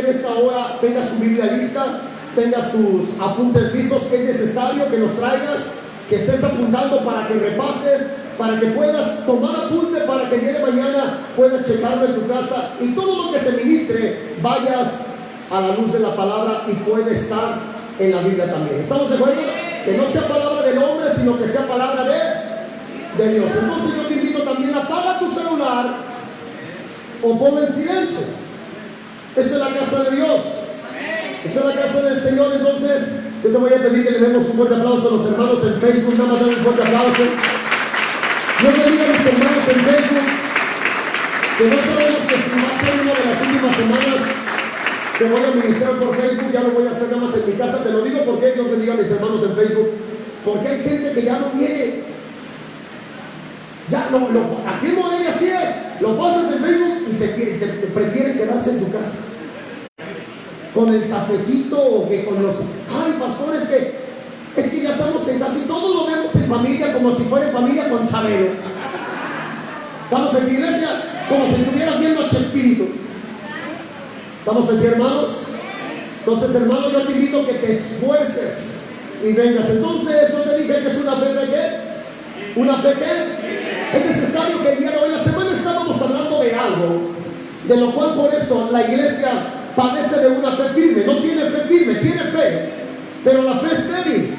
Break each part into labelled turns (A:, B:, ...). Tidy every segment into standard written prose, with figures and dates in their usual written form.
A: en esta hora tenga su Biblia lista, tenga sus apuntes listos. Es necesario que los traigas, que estés apuntando para que repases, para que puedas tomar apunte, para que el día de mañana puedas checarlo en tu casa y todo lo que se ministre vayas a la luz de la palabra y puede estar en la Biblia también. ¿Estamos de acuerdo? Que no sea palabra del hombre, sino que sea palabra de Dios. Entonces yo te invito también a apaga tu celular o ponlo en silencio. Esto es la casa de Dios. Esa es la casa del Señor. Entonces yo te voy a pedir que le demos un fuerte aplauso a los hermanos en Facebook. Nada más den un fuerte aplauso. Dios bendiga a mis hermanos en Facebook, que no sabemos que si va a ser una de las últimas semanas que voy a ministrar por Facebook. Ya lo voy a hacer nada más en mi casa. Te lo digo porque Dios bendiga a mis hermanos en Facebook, porque hay gente que ya no viene. Ya aquí en Morelia así es, lo pasas en Facebook y se prefiere quedarse en su casa con el cafecito, o que con los pastores, es que ya estamos en casa y todos lo vemos en familia, como si fuera en familia con Chabelo. Estamos en la iglesia como si estuvieras viendo a Chespirito. ¿Estamos aquí, hermanos? Entonces, hermanos, yo te invito a que te esfuerces y vengas. Entonces, eso te dije que es una fe de ¿qué? ¿Una fe qué? Es necesario que el día de hoy, la semana estábamos hablando de algo, de lo cual por eso la iglesia padece de una fe firme. No tiene fe firme, tiene fe, pero la fe es débil.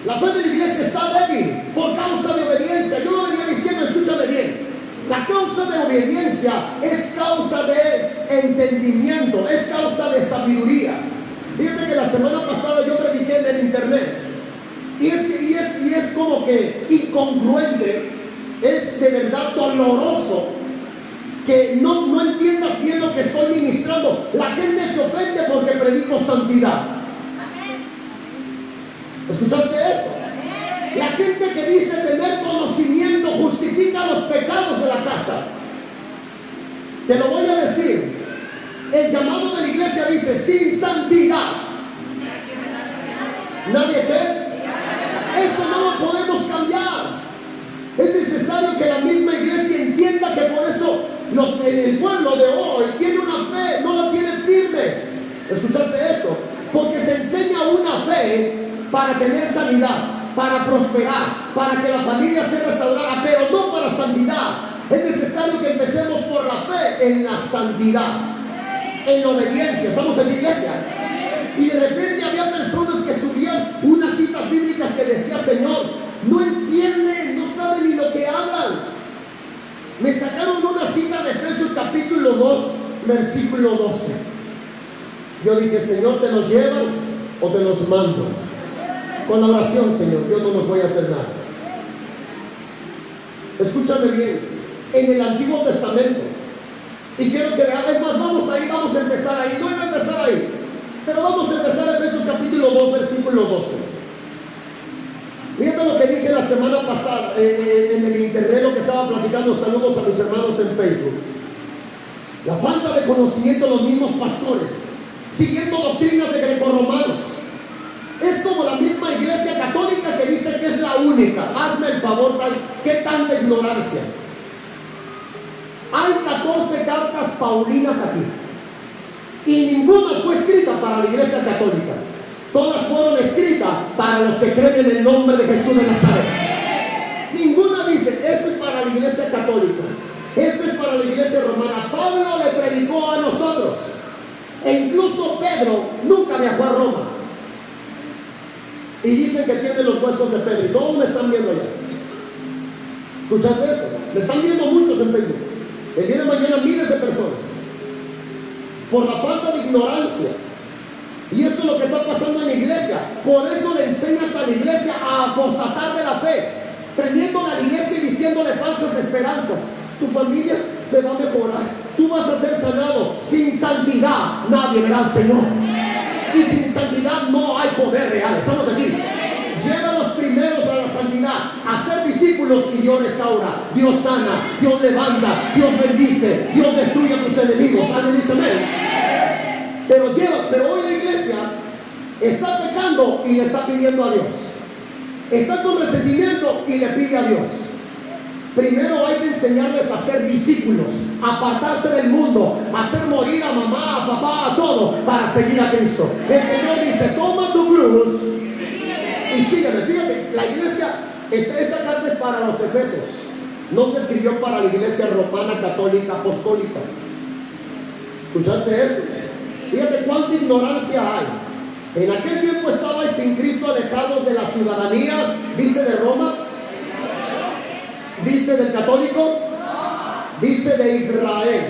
A: La fe de la iglesia está débil por causa de obediencia. Yo lo venía diciendo, escúchame bien. La causa de obediencia es causa de entendimiento, es causa de sabiduría. Fíjate que la semana pasada yo prediqué en el internet y es como que incongruente, es de verdad doloroso que no entiendas bien lo que estoy ministrando. La gente se ofende porque predico santidad. ¿Escuchaste esto? La gente que dice tener conocimiento justifica los pecados de la casa. Te lo voy a decir. El llamado de la iglesia dice: sin santidad nadie qué. Eso no lo podemos cambiar. Es necesario que la misma iglesia entienda que por eso el pueblo de hoy tiene una fe, no la tiene firme. ¿Escuchaste esto? Porque se enseña una fe para tener sanidad, para prosperar, para que la familia sea restaurada, pero no para santidad. Es necesario que empecemos por la fe en la santidad, en la obediencia. ¿Estamos en la iglesia? Y de repente había personas que subían unas citas bíblicas que decía: Señor, no entienden, no saben ni lo que hablan. Me sacaron una cita de Efesios capítulo 2, versículo 12. Yo dije: Señor, ¿te los llevas o te los mando? Con la oración, Señor, yo no nos voy a hacer nada. Escúchame bien, en el Antiguo Testamento, y quiero que vean, es más, vamos a empezar ahí, no iba a empezar ahí, pero vamos a empezar en Efesios capítulo 2, versículo 12. Fíjate lo que dije la semana pasada en el internet, lo que estaba platicando. Saludos a mis hermanos en Facebook. La falta de conocimiento de los mismos pastores, siguiendo doctrinas de grecorromanos. Es como la misma iglesia católica que dice que es la única. Hazme el favor, ¿qué tanta ignorancia? Hay 14 cartas paulinas aquí y ninguna fue escrita para la iglesia católica. Todas fueron escritas para los que creen en el nombre de Jesús de Nazaret. Ninguna dice: esto es para la iglesia católica, esto es para la iglesia romana. Pablo le predicó a nosotros, e incluso Pedro nunca viajó a Roma. Y dicen que tiene los huesos de Pedro. Y todos me están viendo allá. ¿Escuchaste eso? Me están viendo muchos en Facebook. El día de mañana miles de personas, por la falta de ignorancia. Y esto es lo que está pasando en la iglesia. Por eso le enseñas a la iglesia a apostatar de la fe, prendiéndole a la iglesia y diciéndole falsas esperanzas. Tu familia se va a mejorar, tú vas a ser sanado. Sin santidad nadie verá al Señor, y sin santidad no hay poder real. Estamos aquí. Lleva los primeros a la santidad, a ser discípulos, y Dios restaura, Dios sana, Dios levanta, Dios bendice, Dios destruye a tus enemigos. ¿Alguien dice amén? Pero hoy la iglesia está pecando y le está pidiendo a Dios. Está con resentimiento y le pide a Dios. Primero hay que enseñarles a ser discípulos, a apartarse del mundo, a hacer morir a mamá, a papá, a todo, para seguir a Cristo. El Señor dice, toma tu cruz y sígueme. Fíjate, la iglesia, esta carta es para los Efesios. No se escribió para la iglesia romana, católica, apostólica. ¿Escuchaste eso? Fíjate cuánta ignorancia hay. En aquel tiempo estabais sin Cristo, alejados de la ciudadanía, dice de Roma, dice del católico, dice de Israel.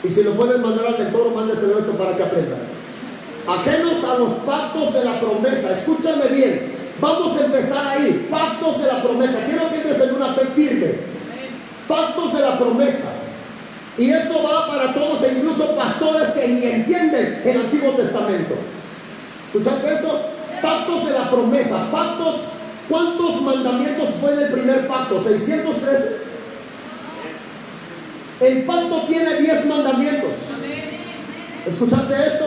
A: Y si lo pueden mandar al del Toro, mándeselo esto para que aprendan. Ajenos a los pactos de la promesa. Escúchame bien, vamos a empezar ahí. Pactos de la promesa. Quiero que entres en una fe firme. Pactos de la promesa. Y esto va para todos, e incluso pastores que ni entienden el Antiguo Testamento. ¿Escuchaste esto? Pactos de la promesa. Pactos. ¿Cuántos mandamientos fue del primer pacto? 613. El pacto tiene 10 mandamientos. ¿Escuchaste esto?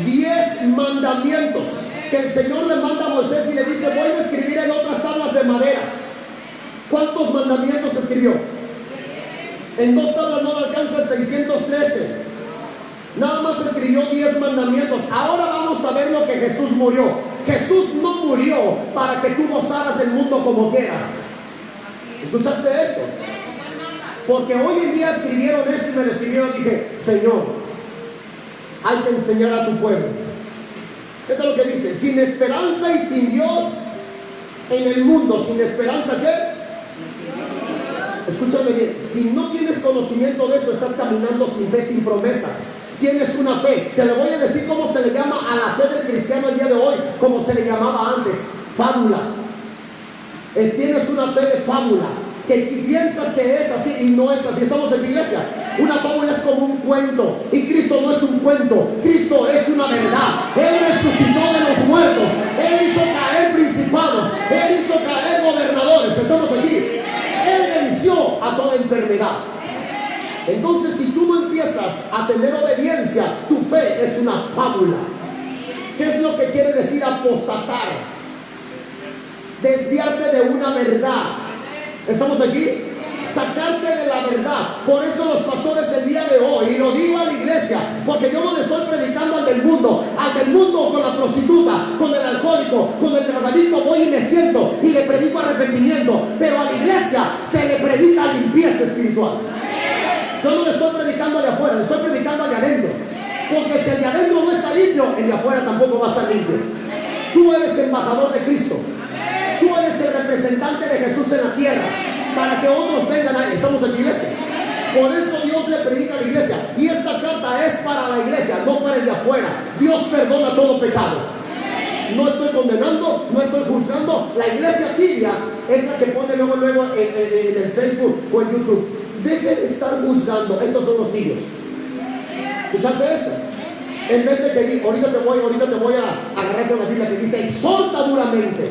A: 10 mandamientos que el Señor le manda a Moisés y le dice, vuelve a escribir en otras tablas de madera. ¿Cuántos mandamientos escribió? En 2 tablas no le alcanza el 613. Nada más escribió 10 mandamientos. Ahora vamos a ver lo que Jesús murió. Jesús no murió para que tú gozaras del mundo como quieras. ¿Escuchaste esto? Porque hoy en día escribieron eso y me lo escribieron y dije, Señor, hay que enseñar a tu pueblo. Esto es lo que dice, sin esperanza y sin Dios en el mundo. ¿Sin esperanza qué? Escúchame bien, si no tienes conocimiento de eso, estás caminando sin fe, sin promesas. Tienes una fe, te lo voy a decir cómo se le llama a la fe del cristiano el día de hoy, como se le llamaba antes, fábula. Tienes una fe de fábula, que piensas que es así y no es así. Estamos en la iglesia. Una fábula es como un cuento, y Cristo no es un cuento, Cristo es una verdad. Él resucitó de los muertos, Él hizo caer principados, Él hizo caer gobernadores. Estamos aquí. Él venció a toda enfermedad. Entonces, si tú no empiezas a tener obediencia, tu fe es una fábula. ¿Qué es lo que quiere decir apostatar? Desviarte de una verdad. ¿Estamos aquí? Sacarte de la verdad. Por eso los pastores el día de hoy, y lo digo a la iglesia, porque yo no le estoy predicando al del mundo con la prostituta, con el alcohólico, con el drogadicto, voy y me siento y le predico arrepentimiento, pero a la iglesia se le predica limpieza espiritual. Yo no le estoy predicando de afuera, le estoy predicando de adentro, porque si el de adentro no está limpio, el de afuera tampoco va a estar limpio. Tú eres embajador de Cristo, tú eres el representante de Jesús en la tierra, para que otros vengan ahí. Estamos en la iglesia. Por eso Dios le predica a la iglesia. Y esta carta es para la iglesia, no para el de afuera. Dios perdona todo pecado. No estoy condenando, no estoy juzgando. La iglesia tibia es la que pone luego en el Facebook o en YouTube. Dejen de estar juzgando. Esos son los niños. ¿Escuchaste esto? En vez de que diga, ahorita te voy a agarrar con la Biblia que dice, exhorta duramente,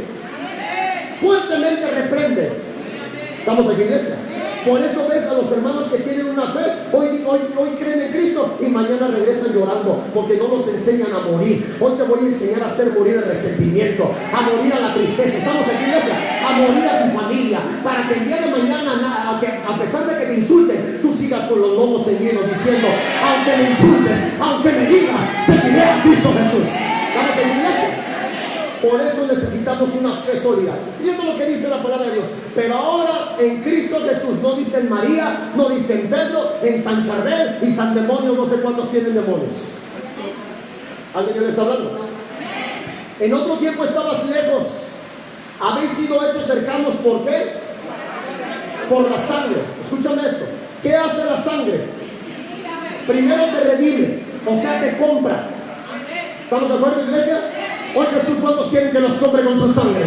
A: fuertemente reprende. ¿Estamos aquí, iglesia? Por eso ves a los hermanos que tienen una fe, hoy creen en Cristo y mañana regresan llorando, porque no nos enseñan a morir. Hoy te voy a enseñar a hacer morir el resentimiento, a morir a la tristeza. ¿Estamos aquí, iglesia? A morir a tu familia, para que el día de mañana, a pesar de que te insulten, tú sigas con los lomos ceñidos diciendo, aunque me insultes, aunque me digas, seguiré a Cristo Jesús. ¿Estamos aquí, iglesia? Por eso necesitamos una fe sólida. Viendo lo que dice la palabra de Dios. Pero ahora en Cristo Jesús, no dice en María, no dice en Pedro, en San Charbel y San Demonio, no sé cuántos tienen demonios. ¿Alguien que les está hablando? En otro tiempo estabas lejos, habéis sido hechos cercanos. ¿Por qué? Por la sangre. Escúchame esto. ¿Qué hace la sangre? Primero te redime, o sea te compra. ¿Estamos de acuerdo, iglesia? Hoy Jesús, ¿cuántos quieren que los compre con su sangre?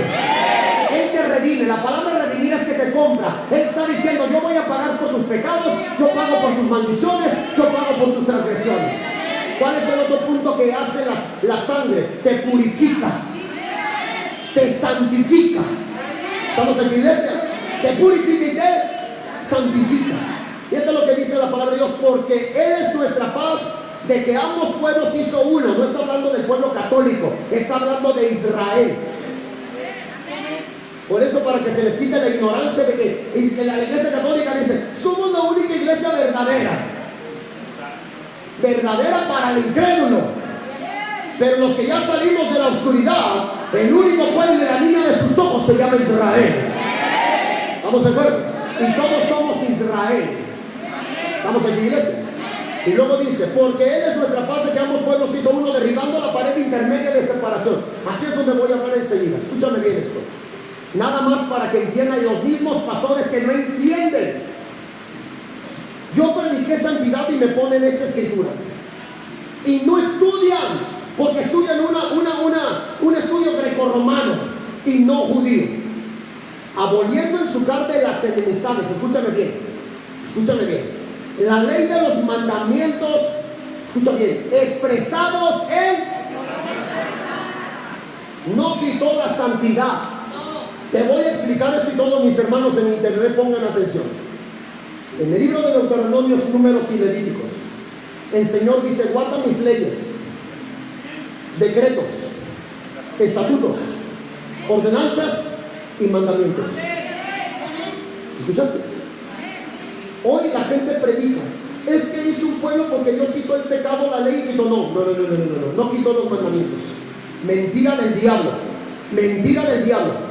A: Él te redime. La palabra redimir es que te compra. Él está diciendo, yo voy a pagar por tus pecados, yo pago por tus maldiciones, yo pago por tus transgresiones. ¿Cuál es el otro punto que hace la sangre? Te purifica, te santifica. ¿Estamos en la iglesia? Te purifica y te santifica. Y esto es lo que dice la palabra de Dios, porque Él es nuestra paz, de que ambos pueblos hizo uno. No está hablando del pueblo católico, está hablando de Israel. Por eso, para que se les quite la ignorancia de que la iglesia católica dice, somos la única iglesia verdadera. Verdadera para el incrédulo. Pero los que ya salimos de la oscuridad, el único pueblo de la niña de sus ojos se llama Israel. ¿Estamos de acuerdo? Y todos somos Israel. ¿Estamos aquí, iglesia? Y luego dice, porque Él es nuestra paz, de que ambos pueblos hizo uno, derribando la pared intermedia de separación. Aquí es donde voy a hablar enseguida. Escúchame bien esto. Nada más para que entiendan los mismos pastores que no entienden. Yo prediqué santidad y me ponen esta escritura. Y no estudian, porque estudian un estudio grecorromano y no judío. Aboliendo en su carne las enemistades. Escúchame bien. Escúchame bien. La ley de los mandamientos, escucha bien, expresados en... No quitó la santidad. Te voy a explicar esto y todos mis hermanos en internet pongan atención. En el libro de Deuteronomios, Números y Levíticos, el Señor dice, guarda mis leyes, decretos, estatutos, ordenanzas y mandamientos. ¿Escuchaste? Hoy la gente predica, es que hizo un pueblo porque Dios quitó el pecado, la ley y quitó. No quitó los mandamientos. Mentira del diablo. Mentira del diablo.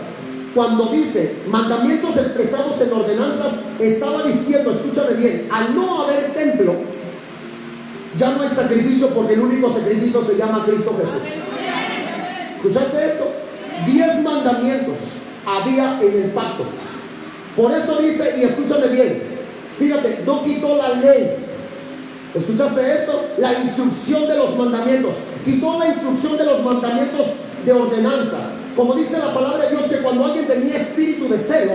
A: Cuando dice mandamientos expresados en ordenanzas, estaba diciendo, escúchame bien, al no haber templo, ya no hay sacrificio, porque el único sacrificio se llama Cristo Jesús. ¿Escuchaste esto? 10 mandamientos había en el pacto. Por eso dice, y escúchame bien, fíjate, no quitó la ley. ¿Escuchaste esto? La instrucción de los mandamientos. Quitó la instrucción de los mandamientos de ordenanzas. Como dice la palabra de Dios, que cuando alguien tenía espíritu de celo,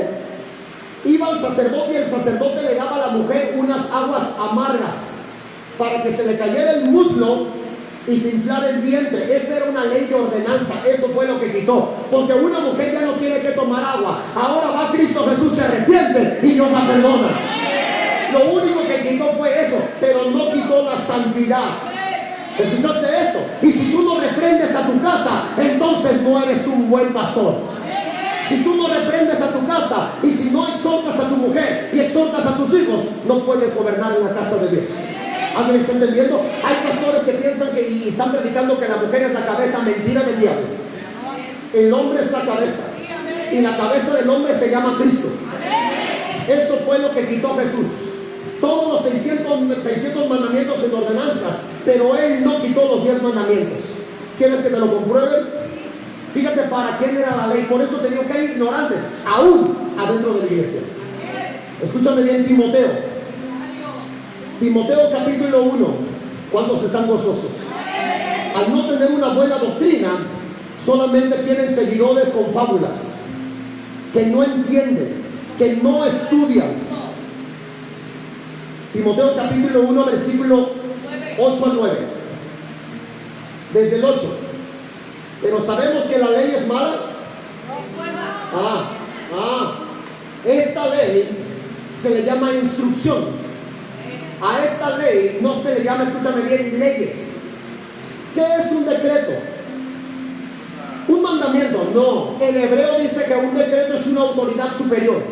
A: iba al sacerdote y el sacerdote le daba a la mujer unas aguas amargas para que se le cayera el muslo y se inflara el vientre. Esa era una ley de ordenanza. Eso fue lo que quitó, porque una mujer ya no tiene que tomar agua. Ahora va Cristo Jesús, se arrepiente y Dios la perdona. Lo único que quitó fue eso, pero no quitó la santidad. ¿Escuchaste eso? Y si tú no reprendes a tu casa, entonces no eres un buen pastor. Si tú no reprendes a tu casa y si no exhortas a tu mujer y exhortas a tus hijos, no puedes gobernar en la casa de Dios. ¿Alguien está entendiendo? Hay pastores que piensan que y están predicando que la mujer es la cabeza. Mentira del diablo. El hombre es la cabeza y la cabeza del hombre se llama Cristo. Eso fue lo que quitó Jesús. Todos los 600 mandamientos en ordenanzas, pero Él no quitó los 10 mandamientos. ¿Quieres que te lo comprueben? Fíjate para quién era la ley. Por eso te digo que hay ignorantes, aún adentro de la iglesia. Escúchame bien, Timoteo. Timoteo capítulo 1. ¿Cuántos están gozosos? Al no tener una buena doctrina, solamente tienen seguidores con fábulas, que no entienden, que no estudian. Timoteo capítulo 1, versículo 8 al 9. Desde el 8. Pero sabemos que la ley es mala. Esta ley se le llama instrucción. A esta ley no se le llama, escúchame bien, leyes. ¿Qué es un decreto? Un mandamiento, no. El hebreo dice que un decreto es una autoridad superior.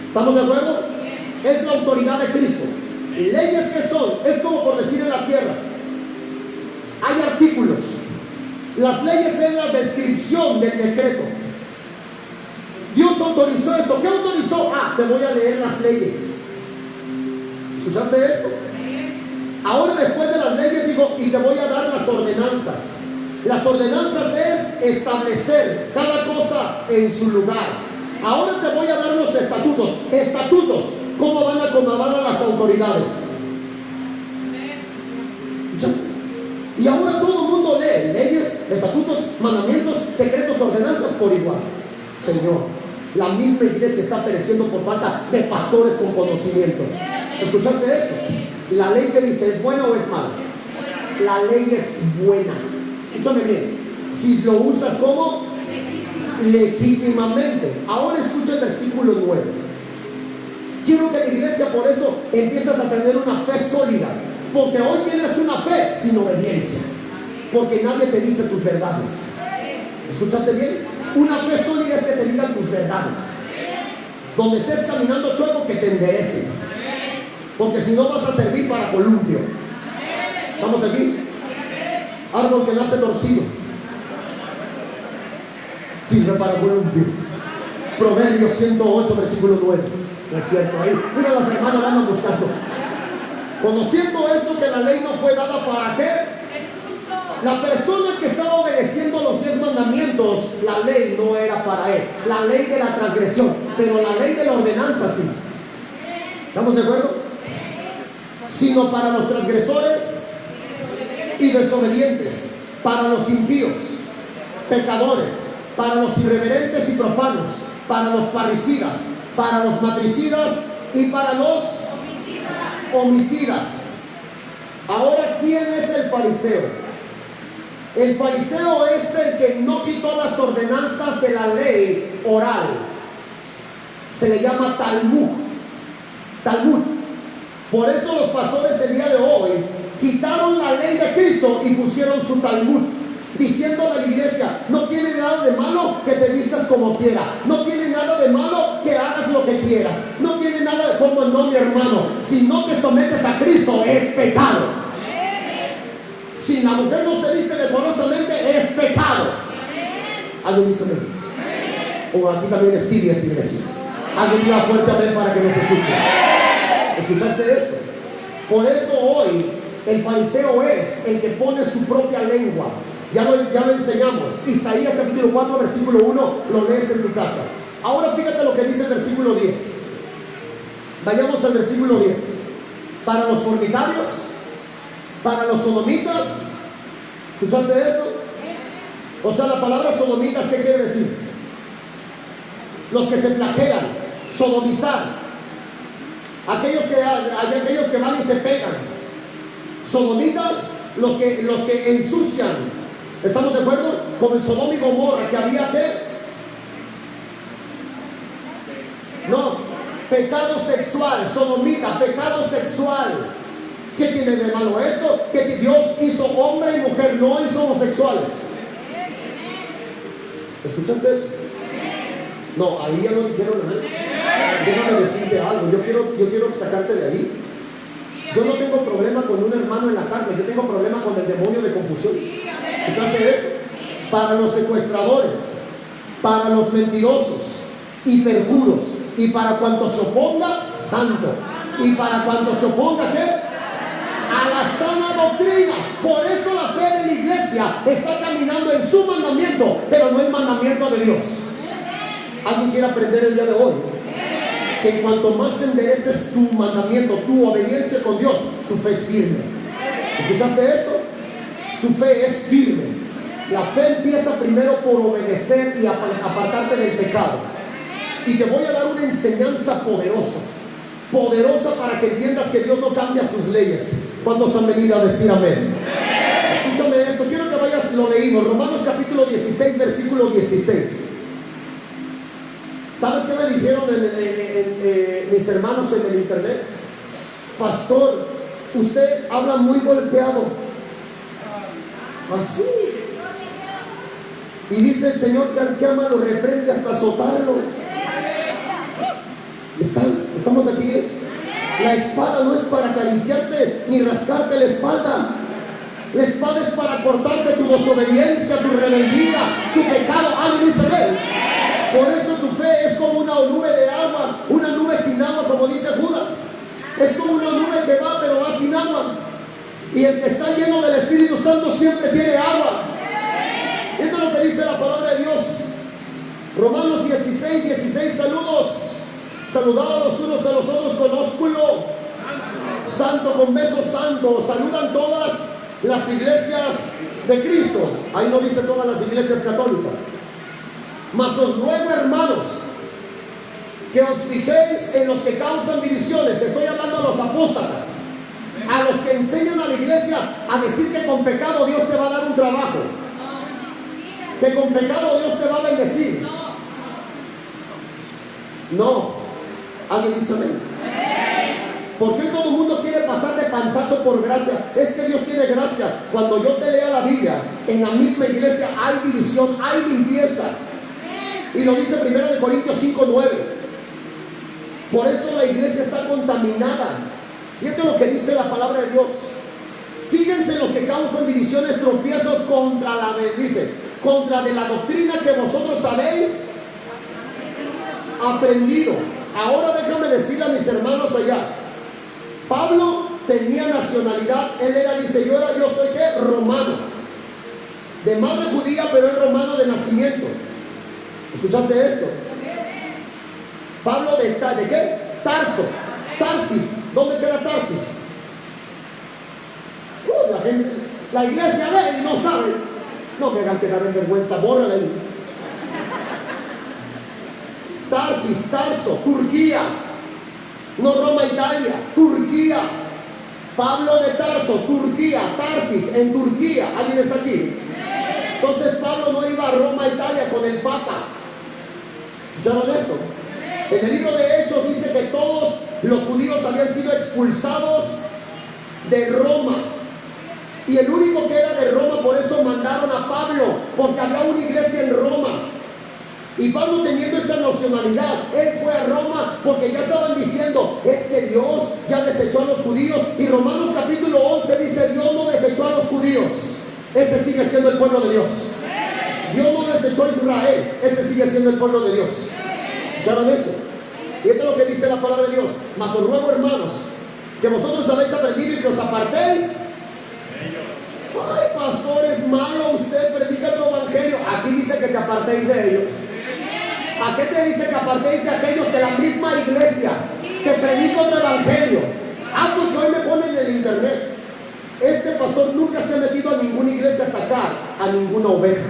A: ¿Estamos de acuerdo? Es la autoridad de Cristo. ¿Leyes qué son? Es como por decir en la tierra. Hay artículos. Las leyes es la descripción del decreto. Dios autorizó esto. ¿Qué autorizó? Te voy a leer las leyes. ¿Escuchaste esto? Ahora, después de las leyes, digo, y te voy a dar las ordenanzas. Las ordenanzas es establecer cada cosa en su lugar. Ahora te voy a dar los estatutos. Estatutos, ¿cómo van a acomodar a las autoridades? Y ahora todo el mundo lee leyes, estatutos, mandamientos, decretos, ordenanzas por igual. Señor, la misma iglesia está pereciendo por falta de pastores con conocimiento. ¿Escuchaste esto? La ley que dice, ¿es buena o es mala? La ley es buena. Escúchame bien. Si lo usas como legítimamente. Ahora escucha el versículo 9. Quiero que la iglesia por eso empiezas a tener una fe sólida, porque hoy tienes una fe sin obediencia, porque nadie te dice tus verdades. ¿Escuchaste bien? Una fe sólida es que te digan tus verdades. Donde estés caminando chueco, que te enderece. Porque si no vas a servir para columpio. ¿Estamos aquí? Árbol que nace torcido sirve para columpio. Proverbios 108, versículo 9. No es cierto, ahí. Mira, las hermanas la andan buscando. Conociendo esto, que la ley no fue dada para qué. La persona que estaba obedeciendo los 10 mandamientos, la ley no era para él. La ley de la transgresión, pero la ley de la ordenanza sí. ¿Estamos de acuerdo? Sino para los transgresores y desobedientes, para los impíos, pecadores, para los irreverentes y profanos, para los parricidas, para los matricidas y para los homicidas. Ahora, ¿quién es el fariseo? El fariseo es el que no quitó las ordenanzas de la ley oral. Se le llama Talmud. Talmud. Por eso los pastores el día de hoy quitaron la ley de Cristo y pusieron su Talmud, diciendo a la iglesia: no tiene nada de malo que te vistas como quieras, no tiene nada de malo que hagas lo que quieras, no tiene nada de como no, mi hermano. Si no te sometes a Cristo, es pecado. Si la mujer no se viste decorosamente, es pecado. ¿Alguien dice amén? O aquí también es tibia esta iglesia. Alguien diga fuerte amén para que nos escuche. ¿Escuchaste eso? Por eso hoy el fariseo es el que pone su propia lengua. Ya lo enseñamos. Isaías capítulo 4, versículo 1, lo lees en tu casa. Ahora fíjate lo que dice el versículo 10. Vayamos al versículo 10. Para los fornicarios, para los sodomitas. ¿Escuchaste eso? O sea, la palabra sodomitas, ¿qué quiere decir? Los que se flagelan, sodomizar. Aquellos que van y se pegan. Sodomitas, los que ensucian. ¿Estamos de acuerdo? Como en Sodoma y Gomorra, que había ¿qué? No, pecado sexual. Sodomita, pecado sexual. ¿Qué tiene de malo esto? Que Dios hizo hombre y mujer, no hizo homosexuales. ¿Escuchaste eso? No, ahí ya lo dijeron. Déjame decirte algo. Yo quiero sacarte de ahí. Yo no tengo problema con un hermano en la carne. Yo tengo problema con el demonio de confusión. ¿Escuchaste eso? Para los secuestradores, para los mentirosos y perjuros, y para cuanto se oponga, santo. Y para cuanto se oponga, ¿qué? A la sana doctrina. Por eso la fe de la iglesia está caminando en su mandamiento, pero no el mandamiento de Dios. ¿Alguien quiere aprender el día de hoy? Que en cuanto más endereces tu mandamiento, tu obediencia con Dios, tu fe es firme. ¿Escuchaste esto? Tu fe es firme. La fe empieza primero por obedecer y apartarte del pecado. Y te voy a dar una enseñanza poderosa. Poderosa para que entiendas que Dios no cambia sus leyes. ¿Cuántos han venido a decir amén? Escúchame esto, quiero que vayas, lo leímos, Romanos capítulo 16, versículo 16. ¿Sabes qué me dijeron mis hermanos en el internet? Pastor, usted habla muy golpeado. Así. Y dice el Señor que al que ama lo reprende hasta azotarlo. ¿Estamos aquí? La espada no es para acariciarte ni rascarte la espalda. La espada es para cortarte tu desobediencia, tu rebeldía, tu pecado. Alguien dice amén. Por eso tu fe es como una nube de agua, una nube sin agua, como dice Judas. Es como una nube que va, pero va sin agua. Y el que está lleno del Espíritu Santo siempre tiene agua. Esto es lo que dice la palabra de Dios. Romanos 16, 16, saludos. Saludados los unos a los otros con ósculo santo, con beso santo. Saludan todas las iglesias de Cristo. Ahí no dice todas las iglesias católicas. Mas os ruego, hermanos, que os fijéis en los que causan divisiones. Estoy hablando a los apóstatas, a los que enseñan a la iglesia a decir que con pecado Dios te va a dar un trabajo, que con pecado Dios te va a bendecir. No. ¿Alguien dice amén? ¿Por qué todo el mundo quiere pasar de panzazo por gracia? Es que Dios tiene gracia. Cuando yo te lea la Biblia, en la misma iglesia hay división, hay limpieza. Y lo dice 1 Corintios 5:9. Por eso la iglesia está contaminada. Fíjate lo que dice la palabra de Dios. Fíjense los que causan divisiones, tropiezos contra contra de la doctrina que vosotros habéis aprendido. Ahora déjame decirle a mis hermanos allá. Pablo tenía nacionalidad. Él era, dice, yo soy ¿qué? Romano. De madre judía, pero es romano de nacimiento. ¿Escuchaste esto? Pablo de ¿qué? Tarsis. ¿Dónde queda Tarsis? La iglesia lee y no sabe. No me hagan quedar en vergüenza, bórrala ahí. Tarso, Turquía. No Roma, Italia, Turquía. Pablo de Tarso, Turquía, Tarsis, en Turquía. ¿Alguien está aquí? Entonces Pablo no iba a Roma, Italia con el Papa. ¿Escucharon esto? En el libro de Hechos dice que todos los judíos habían sido expulsados de Roma. Y el único que era de Roma, por eso mandaron a Pablo, porque había una iglesia en Roma. Y Pablo, teniendo esa nacionalidad, él fue a Roma porque ya estaban diciendo, es que Dios ya desechó a los judíos. Y Romanos capítulo 11 dice, Dios no desechó a los judíos. Ese sigue siendo el pueblo de Dios. Dios no desechó a Israel. Ese sigue siendo el pueblo de Dios. ¿Escucharon eso? Y esto es lo que dice la palabra de Dios. Mas os ruego, hermanos, que vosotros habéis aprendido y que os apartéis. Ay, pastor, es malo, usted predica tu evangelio. Aquí dice que te apartéis de ellos. ¿A qué te dice que apartéis de aquellos de la misma iglesia que predica otro evangelio? Porque hoy me ponen en el internet. Este pastor nunca se ha metido a ninguna iglesia a sacar a ninguna oveja.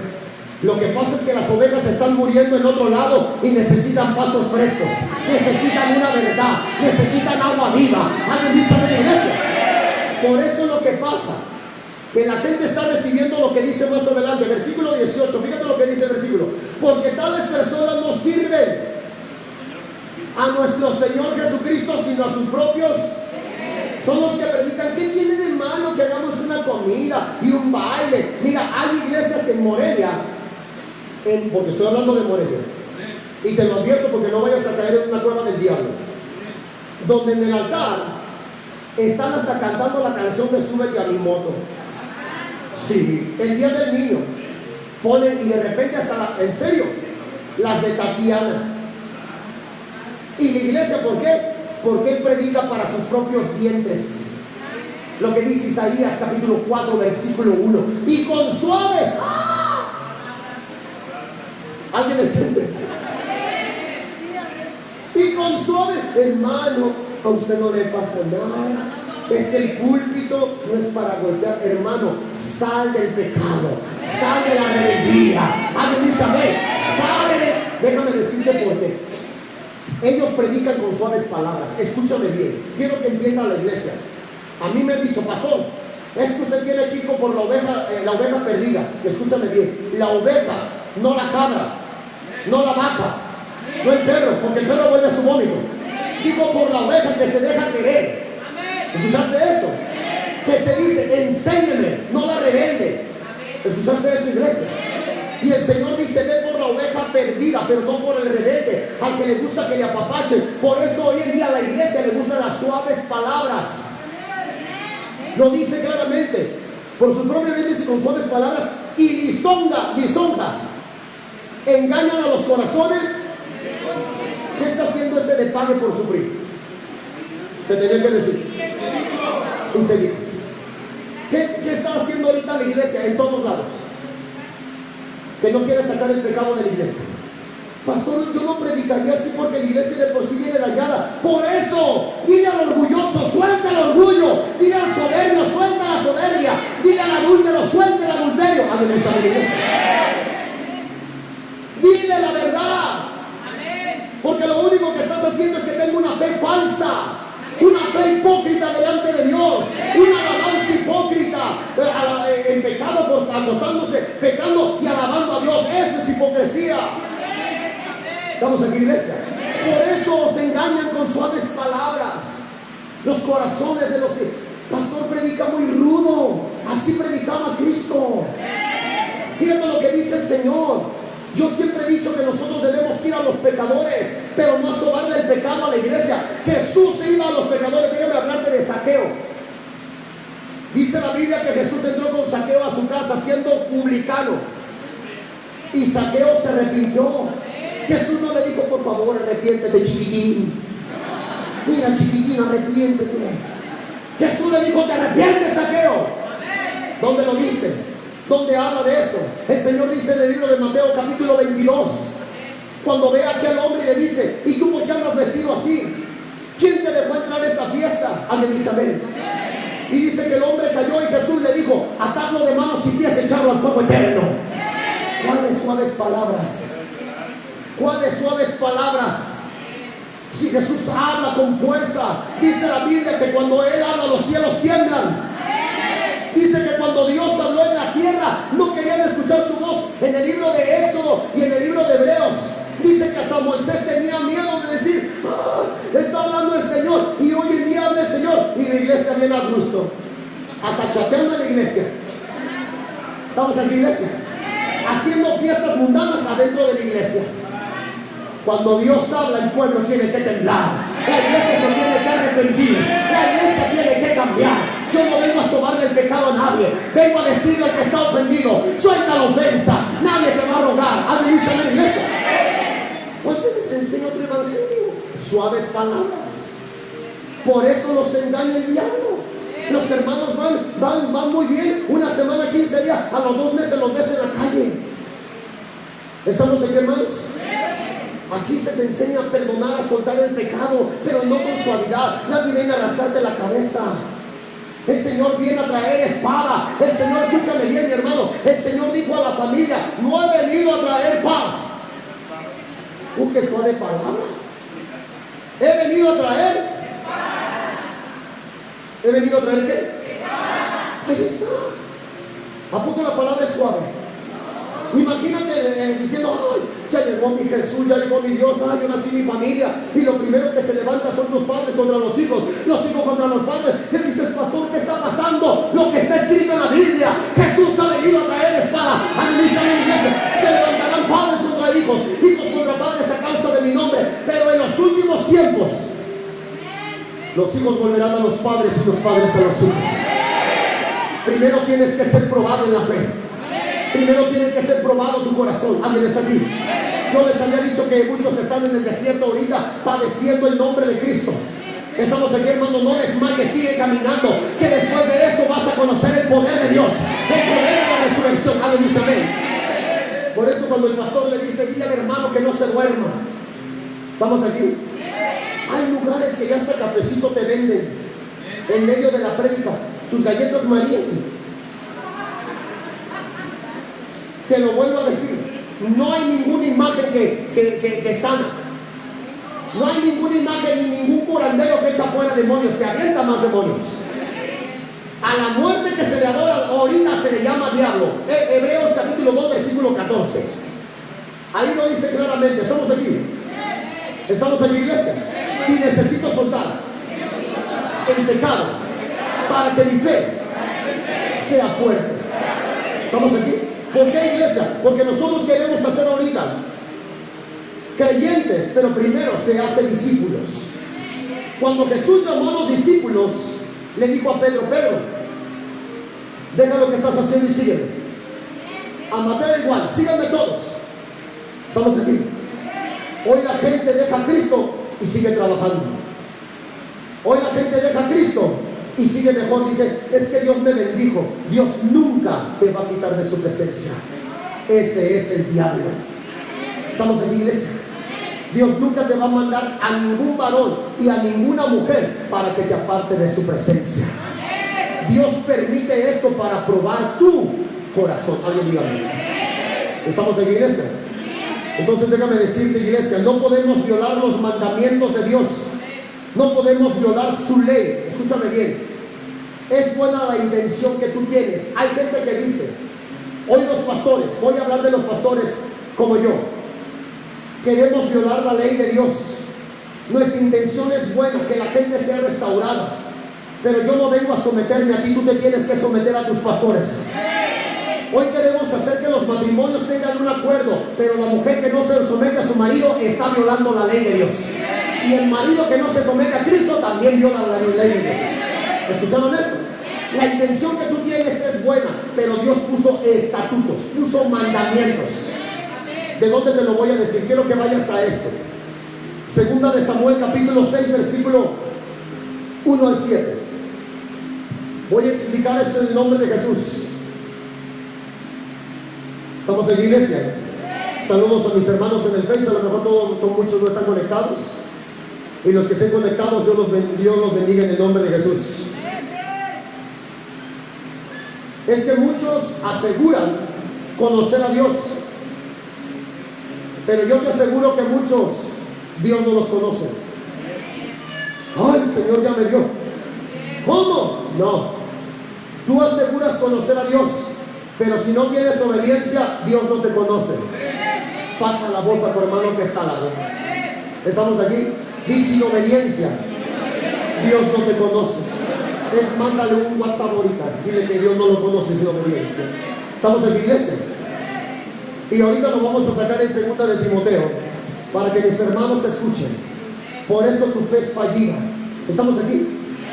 A: Lo que pasa es que las ovejas están muriendo en otro lado y necesitan pastos frescos, necesitan una verdad, necesitan agua viva. Alguien dice en la iglesia. Por eso es lo que pasa, que la gente está recibiendo lo que dice más adelante, versículo 18. Fíjate lo que dice el versículo. Porque tales personas no sirven a nuestro Señor Jesucristo, sino a sus propios. Son los que predican, ¿qué tiene de malo que hagamos una comida y un baile? Mira, hay iglesias en Morelia, porque estoy hablando de Morelia, y te lo advierto porque no vayas a caer en una cueva del diablo, donde en el altar están hasta cantando la canción de Súbete a mi moto. Sí, el día del niño ponen, y de repente hasta en serio, las de Tatiana. Y la iglesia, ¿por qué? Porque él predica para sus propios vientres. Lo que dice Isaías capítulo 4 versículo 1. Y con suaves. ¡Ah! ¿Alguien está entendiendo? Y con suaves, hermano, a usted no le pasa nada. Es que el púlpito no es para golpear. Hermano, sal del pecado, sal de la rebeldía. Alguien dice amén. Sale. Déjame decirte por qué. Ellos predican con suaves palabras. Escúchame bien, quiero que entienda la iglesia. A mí me han dicho, pastor, es que usted tiene chico por la oveja perdida. Escúchame bien, la oveja, no la cabra, no la vaca, no el perro, porque el perro vuelve a su vómito. Digo por la oveja que se deja querer. ¿Escuchaste eso? Que se dice, enséñeme, no la rebelde. ¿Escuchaste eso, iglesia? Y el Señor dice, ve por la oveja perdida, pero no por el rebelde, al que le gusta que le apapache. Por eso hoy en día a la iglesia le gustan las suaves palabras. Lo dice claramente, por sus propios bienes y con suaves palabras y lisonjas. Engañan a los corazones. ¿Qué está haciendo ese de pague por sufrir? Se tenía que decir. Y se dijo. ¿Qué está haciendo ahorita la iglesia en todos lados? Que no quiere sacar el pecado de la iglesia. Pastor, yo no predicaría así porque la iglesia de por sí viene dañada. Por eso, dile al orgulloso, suelta el orgullo. Dile al soberbio, suelta la soberbia. Dile al adúltero, suelta el adulterio. Alguien sabe la iglesia. Dile la verdad. Porque lo único que estás haciendo es que tenga una fe falsa, una fe hipócrita delante de Dios, una alabanza hipócrita en pecado, acostándose, pecando y alabando a Dios. Eso es hipocresía. ¿Estamos aquí, iglesia? Por eso se engañan con suaves palabras los corazones de los que pastor predica muy rudo. Así predicaba Cristo. Fíjate lo que dice el Señor. Yo siempre he dicho que nosotros debemos ir a los pecadores, pero no sobarle el pecado a la iglesia. Jesús iba a los pecadores. Déjame hablarte de Zaqueo. Dice la Biblia que Jesús entró con Zaqueo a su casa siendo publicano, y Zaqueo se arrepintió. Jesús no le dijo: por favor, arrepiéntete, chiquitín. Mira, chiquitín, arrepiéntete. Jesús le dijo: te arrepientes, Zaqueo. ¿Dónde lo dice? ¿Dónde habla de eso? El Señor dice en el libro de Mateo capítulo 22, cuando ve a aquel hombre y le dice: ¿y tú por qué andas vestido así? ¿Quién te dejó entrar a esta fiesta? Alguien dice amén. Y dice que el hombre cayó y Jesús le dijo: atarlo de manos y pies, echarlo al fuego eterno. ¿Cuáles suaves palabras? ¿Cuáles suaves palabras? Si Jesús habla con fuerza, dice la Biblia que cuando Él habla los cielos tiemblan. Dice que cuando Dios habló en la tierra no querían escuchar su voz. En el libro de Éxodo y en el libro de Hebreos dice que hasta Moisés tenía miedo de decir: está hablando el Señor. Y hoy en día habla el Señor y la iglesia viene a gusto, hasta chateando en la iglesia. Estamos aquí, iglesia, haciendo fiestas mundanas adentro de la iglesia. Cuando Dios habla, el pueblo tiene que temblar, la iglesia se tiene que arrepentir, la iglesia tiene que cambiar. Yo no vengo a sobarle el pecado a nadie, vengo a decirle al que está ofendido: suelta la ofensa, nadie te va a rogar. Alguien dice en la iglesia: pues se les enseña otro evangelio, suaves palabras. Por eso los engaña el diablo. Los hermanos van muy bien, una semana, 15 días, a los 2 meses los ves en la calle. ¿Estamos aquí, hermanos? Aquí se te enseña a perdonar, a soltar el pecado, pero no con suavidad. Nadie viene a rascarte la cabeza. El Señor viene a traer espada. El Señor, escúchame bien, mi hermano, el Señor dijo a la familia: no he venido a traer paz. Qué suave palabra. He venido a traer. ¿He venido a traer qué? Ahí está. ¿A poco la palabra es suave? Imagínate diciendo: ay, ya llegó mi Jesús, ya llegó mi Dios, ay, yo nací mi familia, y lo primero que se levanta son los padres contra los hijos contra los padres. ¿Qué dices, pastor? ¿Qué está pasando? Lo que está escrito en la Biblia: Jesús ha venido a traer espada. Analiza en la iglesia: se levantarán padres contra hijos, hijos contra padres a causa de mi nombre. Pero en los últimos tiempos, los hijos volverán a los padres y los padres a los hijos. Primero tienes que ser probado en la fe. Primero tiene que ser probado tu corazón. ¿Alguien está aquí? Yo les había dicho que muchos están en el desierto ahorita padeciendo el nombre de Cristo. Estamos aquí, hermano, no desmayes, sigue caminando, que después de eso vas a conocer el poder de Dios, el poder de la resurrección. ¿Alguien dice amén? Por eso cuando el pastor le dice: dile al hermano que no se duerma. ¿Vamos aquí? Hay lugares que ya hasta cafecito te venden en medio de la prédica, tus galletas Marías. Te lo vuelvo a decir: no hay ninguna imagen que sana. No hay ninguna imagen ni ningún curandero que echa fuera demonios, que avienta más demonios. A la muerte que se le adora ahorita se le llama diablo. Hebreos capítulo 2 versículo 14. Ahí lo dice claramente. ¿Estamos aquí? ¿Estamos aquí, iglesia? Y necesito soltar el pecado para que mi fe sea fuerte. ¿Estamos aquí? ¿Por qué, iglesia? Porque nosotros queremos hacer ahorita creyentes, pero primero se hace discípulos. Cuando Jesús llamó a los discípulos, le dijo a Pedro: Pedro, deja lo que estás haciendo y sígueme. A Mateo igual: síganme todos. ¿Estamos aquí? Hoy la gente deja a Cristo y sigue trabajando. Hoy la gente deja a Cristo y sigue mejor. Dice: es que Dios me bendijo. Dios nunca te va a quitar de su presencia. Ese es el diablo. ¿Estamos en la iglesia? Dios nunca te va a mandar a ningún varón y a ninguna mujer para que te aparte de su presencia. Dios permite esto para probar tu corazón. Alguien diga amén. ¿Estamos en la iglesia? Entonces déjame decirte, iglesia, no podemos violar los mandamientos de Dios. No podemos violar su ley. Escúchame bien. Es buena la intención que tú tienes. Hay gente que dice: hoy los pastores, voy a hablar de los pastores como yo, queremos violar la ley de Dios. Nuestra intención es buena, que la gente sea restaurada, pero yo no vengo a someterme a ti. Tú te tienes que someter a tus pastores. Hoy queremos hacer que los matrimonios tengan un acuerdo, pero la mujer que no se somete a su marido está violando la ley de Dios. Y el marido que no se somete a Cristo también viola la ley de Dios. ¿Escucharon esto? La intención que tú tienes es buena, pero Dios puso estatutos, puso mandamientos. ¿De dónde te lo voy a decir? Quiero que vayas a esto. Segunda de Samuel, capítulo 6, versículo 1 al 7. Voy a explicar esto en el nombre de Jesús. Estamos en la iglesia. Saludos a mis hermanos en el Face. A lo mejor muchos no están conectados. Y los que estén conectados, Dios los bendiga en el nombre de Jesús. Es que muchos aseguran conocer a Dios, pero yo te aseguro que muchos Dios no los conoce. Ay, el Señor ya me dio. ¿Cómo? No. Tú aseguras conocer a Dios, pero si no tienes obediencia, Dios no te conoce. Pasa la voz a tu hermano que está al lado. ¿Estamos aquí? Di sin obediencia, Dios no te conoce. Mándale un WhatsApp ahorita, dile que Dios no lo conoce sin obediencia. Estamos en la iglesia. Y ahorita nos vamos a sacar en segunda de Timoteo, para que mis hermanos escuchen. Por eso tu fe es fallida. ¿Estamos aquí?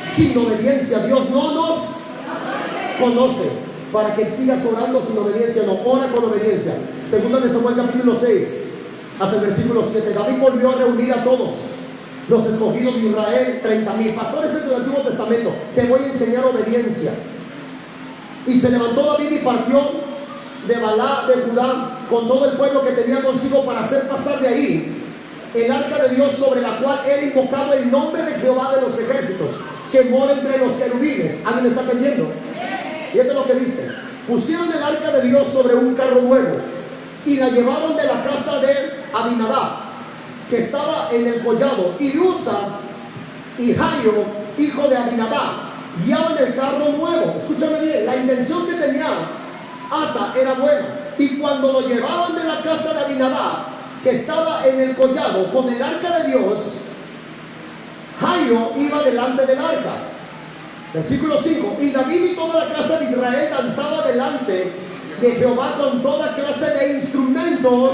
A: Sin obediencia, Dios no nos conoce. Para que sigas orando sin obediencia, no, ora con obediencia. Segunda de Samuel, capítulo 6, hasta el versículo 7. David volvió a reunir a todos los escogidos de Israel, 30,000 pastores del Antiguo Testamento. Te voy a enseñar obediencia. Y se levantó David y partió de Balá de Judá con todo el pueblo que tenía consigo para hacer pasar de ahí el arca de Dios, sobre la cual era invocado el nombre de Jehová de los ejércitos, que mora entre los querubines. ¿Alguien está entendiendo? Y esto es lo que dice. Pusieron el arca de Dios sobre un carro nuevo y la llevaron de la casa de Abinadab, que estaba en el collado, y Usa y Jairo, hijo de Abinadab, guiaban el carro nuevo. Escúchame bien, la intención que tenía Asa era buena. Y cuando lo llevaban de la casa de Abinadab, que estaba en el collado con el arca de Dios, Jairo iba delante del arca. Versículo 5. Y David y toda la casa de Israel danzaba delante de Jehová con toda clase de instrumentos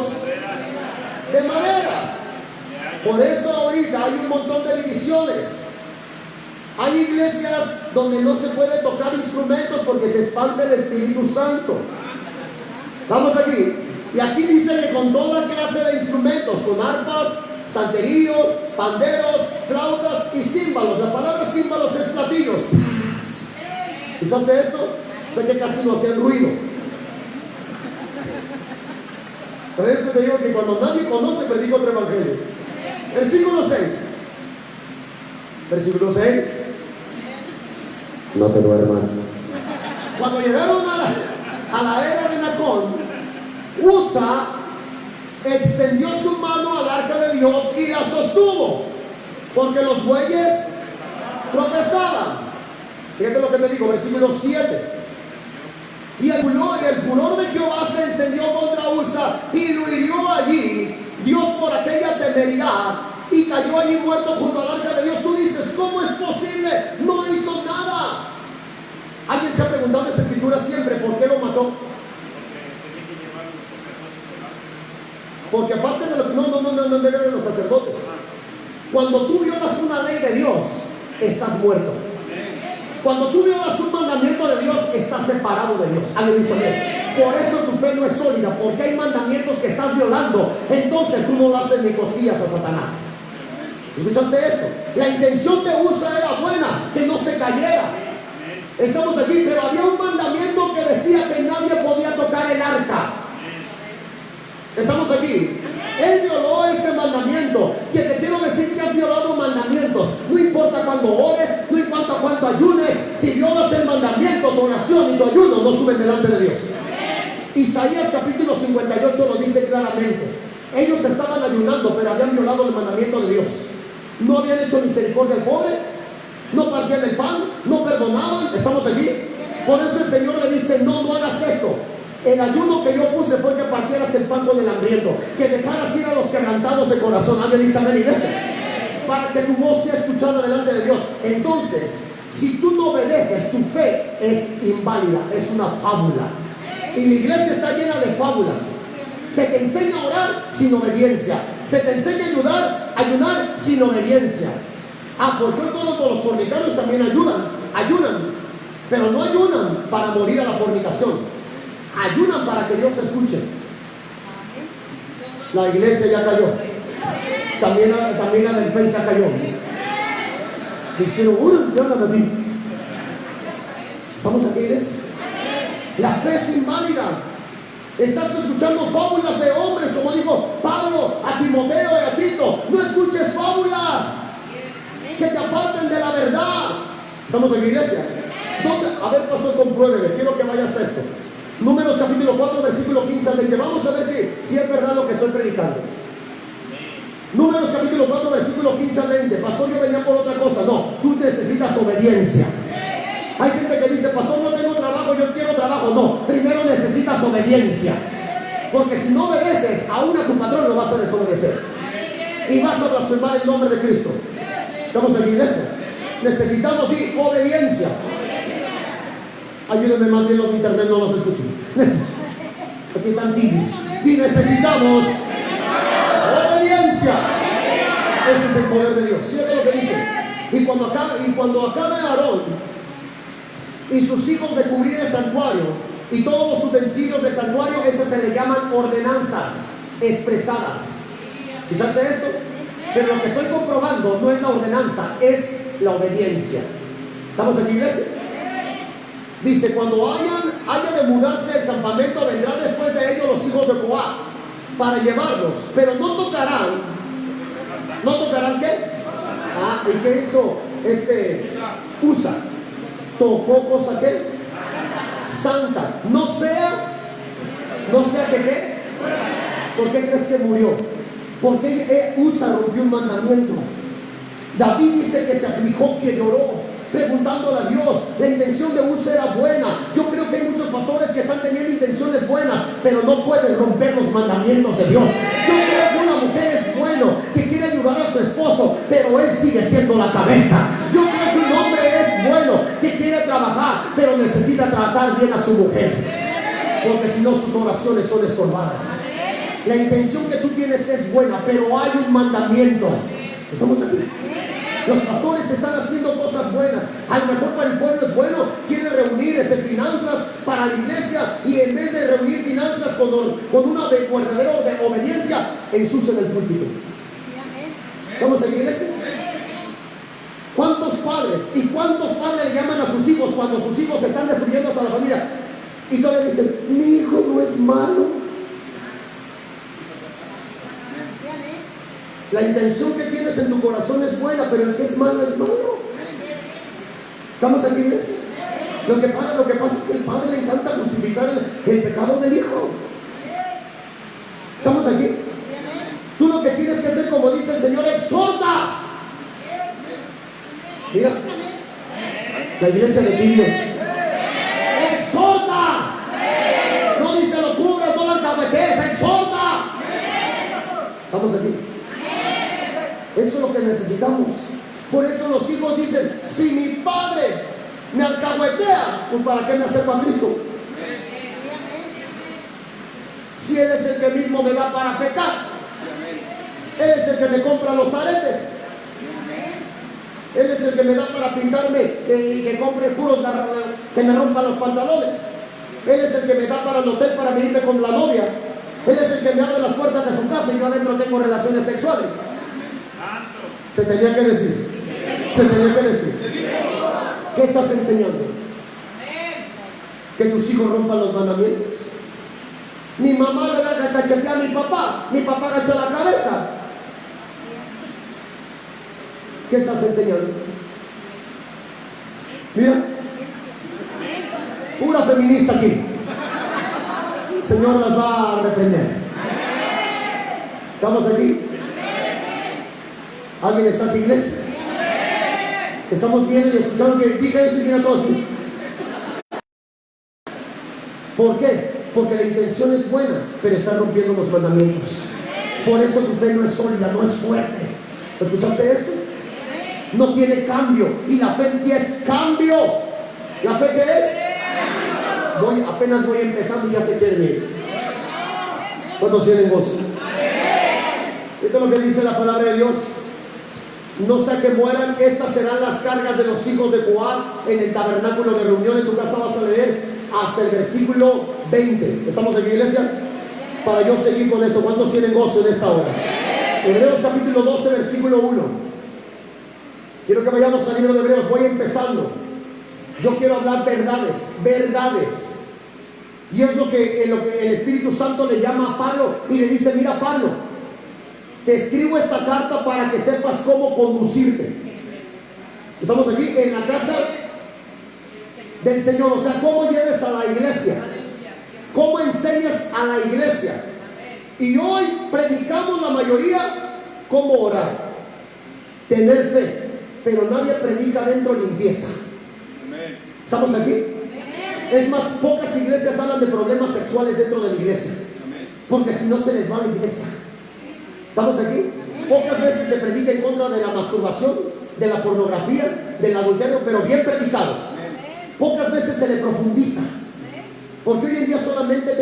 A: de madera. Por eso ahorita hay un montón de divisiones. Hay iglesias donde no se puede tocar instrumentos porque se espanta el Espíritu Santo. Vamos aquí. Y aquí dice que con toda clase de instrumentos, con arpas, salterios, panderos, flautas y címbalos. La palabra címbalos es platillos. ¿Escuchaste esto? Sé que casi no hacían ruido. Por eso te digo que cuando nadie conoce, predico otro evangelio. Versículo 6. Versículo 6. No te duermas. Cuando llegaron a la era de Nacón, Usa extendió su mano al arca de Dios y la sostuvo, porque los bueyes tropezaban. Fíjate lo que te digo, versículo 7. Y el furor de Jehová se encendió contra Usa y lo hirió allí Dios por aquella temeridad, y cayó allí muerto junto al arca de Dios. Tú dices, ¿cómo es posible? No hizo nada. ¿Alguien se ha preguntado en esa escritura siempre por qué lo mató? Porque aparte de de los sacerdotes, cuando tú violas una ley de Dios, estás muerto. Cuando tú violas un mandamiento de Dios, estás separado de Dios. Alguien dice amén. Por eso tu fe no es sólida, porque hay mandamientos que estás violando. Entonces tú no le haces ni cosquillas a Satanás. ¿Escuchaste esto? La intención de Usa era buena, que no se cayera. Estamos aquí, pero había un mandamiento que decía que nadie podía tocar el arca. Estamos aquí. Él violó ese mandamiento. Que te quiero decir que has violado mandamientos. No importa cuándo ores, no importa cuánto ayunes. Si violas el mandamiento, tu oración y tu ayuno no suben delante de Dios. Isaías capítulo 58 lo dice claramente. Ellos estaban ayunando, pero habían violado el mandamiento de Dios. No habían hecho misericordia al pobre, no partían el pan, no perdonaban. Estamos aquí. Por eso el Señor le dice, no hagas esto. El ayuno que yo puse fue que partieras el pan con el hambriento, que dejaras ir a los quebrantados de corazón. Alguien dice amén, iglesia. Para que tu voz sea escuchada delante de Dios. Entonces, si tú no obedeces, tu fe es inválida, es una fábula. Y la iglesia está llena de fábulas. Se te enseña a orar sin obediencia. Se te enseña a ayunar sin obediencia. Porque todos los fornicarios también ayunan, pero no ayunan para morir a la fornicación. Ayunan para que Dios escuche. La iglesia ya cayó. También la del Face ya cayó. Dijeron, ¿qué hablan de mí? ¿Estamos aquí, iglesia? La fe es inválida. Estás escuchando fábulas de hombres, como dijo Pablo a Timoteo y a Tito. No escuches fábulas que te aparten de la verdad. ¿Estamos aquí, iglesia? ¿Dónde? A ver, pastor, compruébeme. Quiero que vayas a esto. Números capítulo 4, versículo 15 al 20. Vamos a ver si es verdad lo que estoy predicando. Números capítulo 4, versículo 15 al 20. Pastor, yo venía por otra cosa. No, tú necesitas obediencia. Hay gente que dice, pastor, no tengo trabajo, yo quiero trabajo. No, primero necesitas obediencia. Porque si no obedeces, aún a tu patrón lo vas a desobedecer. Y vas a blasfemar el nombre de Cristo. ¿Estamos en la iglesia? Necesitamos obediencia. Ayúdenme más bien, los de internet no los escuchan. Aquí están tibios. Y necesitamos obediencia. Ese es el poder de Dios. ¿Cierto lo que dice? Y cuando acabe Aarón y sus hijos de cubrir el santuario y todos los utensilios del santuario, esas se le llaman ordenanzas expresadas. ¿Escuchaste esto? Pero lo que estoy comprobando no es la ordenanza, es la obediencia. ¿Estamos aquí, iglesia? Dice, cuando haya de mudarse el campamento, vendrán después de ellos los hijos de Coat para llevarlos, pero no tocarán ¿qué? ¿Y qué hizo Usa? Tocó cosa ¿qué? Santa. No sea que ¿qué? ¿Por qué crees que murió? Porque Usa rompió un mandamiento. David dice que se afligió, que lloró, preguntándole a Dios. La intención de Usa era buena. Yo creo que hay muchos pastores que están teniendo intenciones buenas, pero no pueden romper los mandamientos de Dios. Yo creo que una mujer es bueno, que quiere ayudar a su esposo, pero él sigue siendo la cabeza. Yo creo que un hombre es bueno, que quiere trabajar, pero necesita tratar bien a su mujer, porque si no sus oraciones son estorbadas. La intención que tú tienes es buena, pero hay un mandamiento. ¿Estamos aquí? Los pastores están haciendo cosas buenas. A lo mejor para el pueblo es bueno. Quieren reunir finanzas para la iglesia, y en vez de reunir finanzas con una verdadera obediencia, ensucian el púlpito. ¿Vamos a la iglesia? ¿Cuántos padres le llaman a sus hijos cuando sus hijos están destruyendo hasta la familia? Y todavía dicen, mi hijo no es malo. La intención que tienes en tu corazón es buena, pero el que es malo es malo. ¿Estamos aquí, iglesia? Lo que pasa es que el padre le encanta justificar el pecado del hijo. ¿Estamos aquí? Tú lo que tienes que hacer, como dice el Señor, exhorta. Mira, la iglesia de tibios. Exhorta. No dice locura, no la alcahuetes, exhorta. ¿Estamos aquí? Eso es lo que necesitamos. Por eso los hijos dicen, si mi padre me alcahuetea, pues ¿para qué me acerco a Cristo? Si Él es el que mismo me da para pecar, Él es el que me compra los aretes, Él es el que me da para pintarme y que compre puros que me rompan los pantalones, Él es el que me da para el hotel para irme con la novia, Él es el que me abre las puertas de su casa y yo adentro tengo relaciones sexuales. Se tenía que decir. ¿Qué estás enseñando? Que tus hijos rompan los mandamientos. Mi mamá le da cachetea a mi papá agacha la cabeza. ¿Qué estás enseñando? Mira, pura feminista aquí. El Señor las va a reprender. ¿Estamos aquí? ¿Alguien está aquí, iglesia? Estamos viendo y escuchando que diga eso y mira todo así. ¿Por qué? Porque la intención es buena, pero está rompiendo los mandamientos. Por eso tu fe no es sólida, no es fuerte. ¿Escuchaste esto? No tiene cambio. Y la fe en ti es cambio. ¿La fe qué es? Apenas voy empezando y ya se quieren ir. ¿Cuántos tienen gozo? Esto es lo que dice la palabra de Dios. No sea que mueran, estas serán las cargas de los hijos de Coat en el tabernáculo de reunión. En tu casa vas a leer hasta el versículo 20. ¿Estamos aquí, iglesia? Para yo seguir con eso. ¿Cuántos tienen gozo en esta hora? Hebreos capítulo 12, versículo 1. Quiero que vayamos al libro de Hebreos. Voy empezando. Yo quiero hablar verdades. Y es lo que el Espíritu Santo le llama a Pablo y le dice: mira, Pablo, te escribo esta carta para que sepas cómo conducirte. Estamos aquí en la casa del Señor. O sea, cómo lleves a la iglesia, cómo enseñas a la iglesia. Y hoy predicamos la mayoría cómo orar, tener fe, pero nadie predica dentro limpieza. ¿Estamos aquí? Es más, pocas iglesias hablan de problemas sexuales dentro de la iglesia, porque si no se les va a la iglesia. ¿Estamos aquí? Pocas veces se predica en contra de la masturbación, de la pornografía, del adulterio, pero bien predicado. Pocas veces se le profundiza, porque hoy en día solamente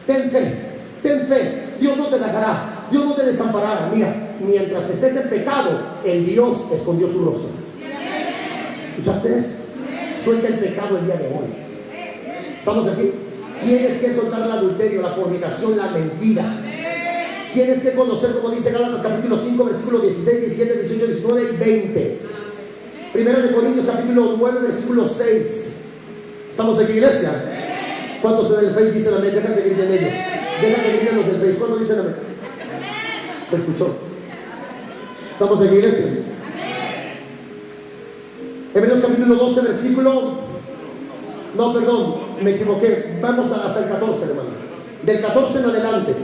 A: ten fe. Dios no te dejará, Dios no te desamparará. Mira, mientras estés en pecado, el Dios escondió su rostro. ¿Escuchaste eso? Suelta el pecado el día de hoy. ¿Estamos aquí? Tienes que soltar el adulterio, la fornicación, la mentira. Tienes que conocer, como dice Gálatas capítulo 5, versículos 16, 17, 18, 19 y 20. Primera de Corintios capítulo 9, versículo 6. ¿Estamos aquí, iglesia? ¿Cuántos en el Face dicen amén? Deja que griten ellos. Deja que griten los del Face. ¿Cuántos dicen amén? ¿Se escuchó? ¿Estamos aquí, iglesia? Hebreos capítulo 12, versículo... No, perdón, me equivoqué. Vamos hasta el 14, hermano. Del 14 en adelante.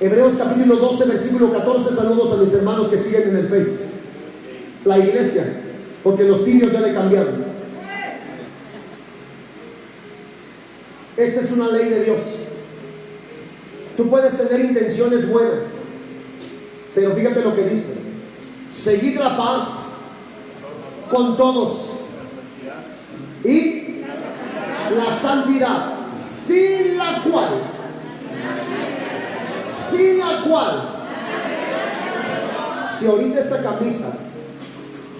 A: Hebreos capítulo 12, versículo 14. Saludos a mis hermanos que siguen en el Face. La iglesia, porque los niños ya le cambiaron. Esta es una ley de Dios. Tú puedes tener intenciones buenas, pero fíjate lo que dice: seguid la paz con todos y la santidad, sin la cual, si ahorita esta camisa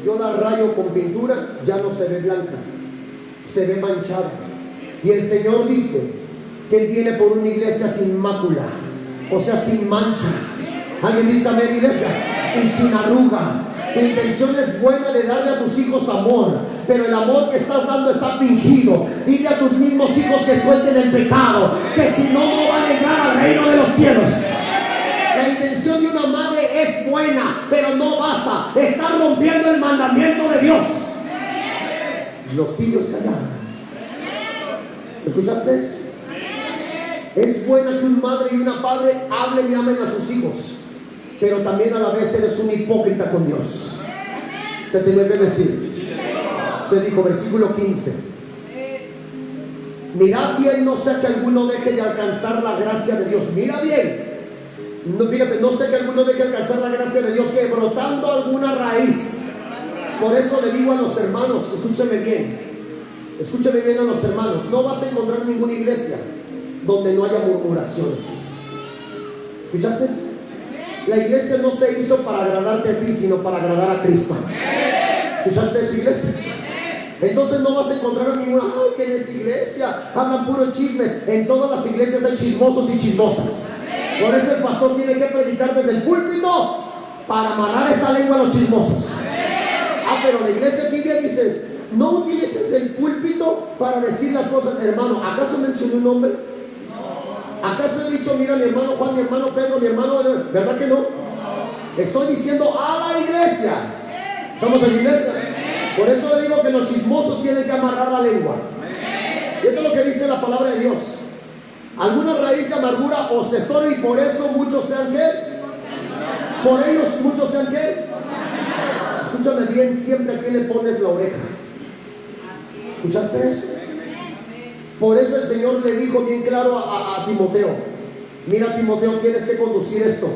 A: yo la rayo con pintura, ya no se ve blanca, se ve manchada. Y el Señor dice que Él viene por una iglesia sin mácula, o sea, sin mancha. ¿Alguien dice amén, iglesia? Y sin arruga. Tu intención es buena de darle a tus hijos amor, pero el amor que estás dando está fingido. Dile a tus mismos hijos que suelten el pecado, que si no, no van a entrar al reino de los cielos. La intención de una madre es buena, pero no basta. Está rompiendo el mandamiento de Dios. Los pillos callaron. ¿Escuchaste eso? Es buena que una madre y una padre hablen y amen a sus hijos, pero también a la vez eres un hipócrita con Dios. Se tiene que decir. Se dijo, versículo 15: mirad bien, no sea que alguno deje de alcanzar la gracia de Dios. Mira bien. No, fíjate, no sé que alguno deje de alcanzar la gracia de Dios, que brotando alguna raíz. Por eso le digo a los hermanos, escúchame bien a los hermanos, no vas a encontrar ninguna iglesia donde no haya murmuraciones. ¿Escuchaste eso? La iglesia no se hizo para agradarte a ti, sino para agradar a Cristo. ¿Escuchaste eso, iglesia? Entonces no vas a encontrar ninguna, ay, que en esta iglesia hablan puros chismes. En todas las iglesias hay chismosos y chismosas. Por eso el pastor tiene que predicar desde el púlpito para amarrar esa lengua a los chismosos. Pero la iglesia tibia dice: no utilices el púlpito para decir las cosas. Hermano, ¿acaso mencioné un nombre? ¿Acaso he dicho, mira, mi hermano Juan, mi hermano Pedro, mi hermano? ¿Verdad que no? Estoy diciendo a la iglesia. ¿Estamos en la iglesia? Por eso le digo que los chismosos tienen que amarrar la lengua. Y esto es lo que dice la palabra de Dios: alguna raíz de amargura os estorbe, y por eso muchos sean ¿qué? Por ellos muchos sean ¿qué? Escúchame bien, siempre a quién le pones la oreja. ¿Escuchaste eso? Por eso el Señor le dijo bien claro a Timoteo: mira, Timoteo, tienes que conducir esto.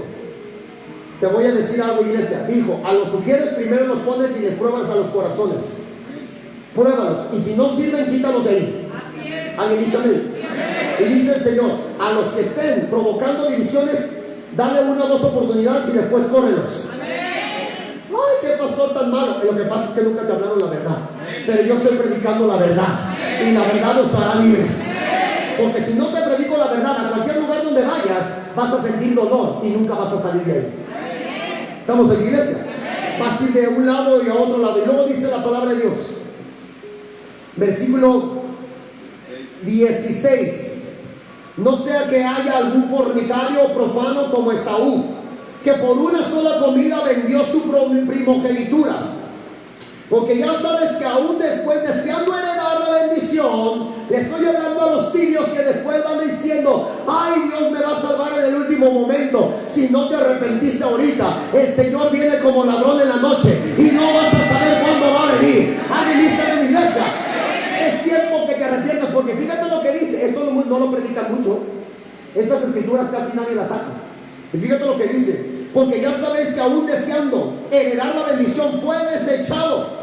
A: Te voy a decir algo, iglesia. Dijo: a los sugieres primero los pones y les pruebas a los corazones. Pruébalos, y si no sirven, quítalos de ahí. ¿Alguien dice amén? Y dice el Señor, a los que estén provocando divisiones, dale una o dos oportunidades y después córrelos. Ay, qué pastor tan malo. Lo que pasa es que nunca te hablaron la verdad. Pero yo estoy predicando la verdad, y la verdad los hará libres. Porque si no te predico la verdad, a cualquier lugar donde vayas vas a sentir dolor y nunca vas a salir de ahí. ¿Estamos en iglesia? Vas a ir de un lado y a otro lado. Y luego dice la palabra de Dios, versículo 16: no sea que haya algún fornicario o profano como Esaú, que por una sola comida vendió su primogenitura. Porque ya sabes que aún después, deseando heredar la bendición, le estoy hablando a los tibios que después van diciendo: ay, Dios me va a salvar en el último momento. Si no te arrepentiste ahorita, el Señor viene como ladrón en la noche y no vas a saber cuándo va a venir. Alguien dice en la iglesia: es tiempo que te arrepientas. Porque fíjate lo que dice, esto no lo predican mucho, estas escrituras casi nadie las saca. Y fíjate lo que dice: porque ya sabéis que aún deseando heredar la bendición fue desechado,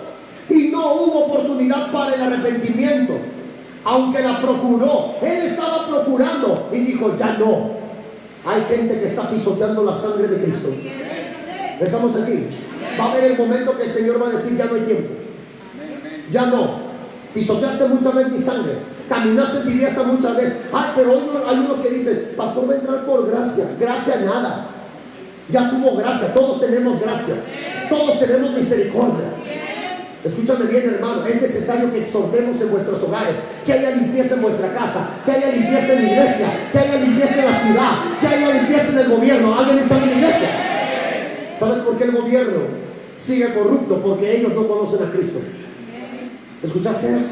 A: y no hubo oportunidad para el arrepentimiento, aunque la procuró. Él estaba procurando y dijo: ya no. Hay gente que está pisoteando la sangre de Cristo. Estamos aquí. Va a haber el momento que el Señor va a decir: ya no hay tiempo, ya no. Pisoteaste muchas veces mi sangre, caminaste en tibieza muchas veces. Ay, pero hay algunos que dicen: pastor, va a entrar por gracia. Gracia nada. Ya tuvo gracia. Todos tenemos gracia, todos tenemos misericordia. Escúchame bien, hermano, es necesario que exhortemos en vuestros hogares, que haya limpieza en vuestra casa, que haya limpieza en la iglesia, que haya limpieza en la ciudad, que haya limpieza en el gobierno. ¿Alguien dice en la iglesia? ¿Sabes por qué el gobierno sigue corrupto? Porque ellos no conocen a Cristo. ¿Escuchaste eso?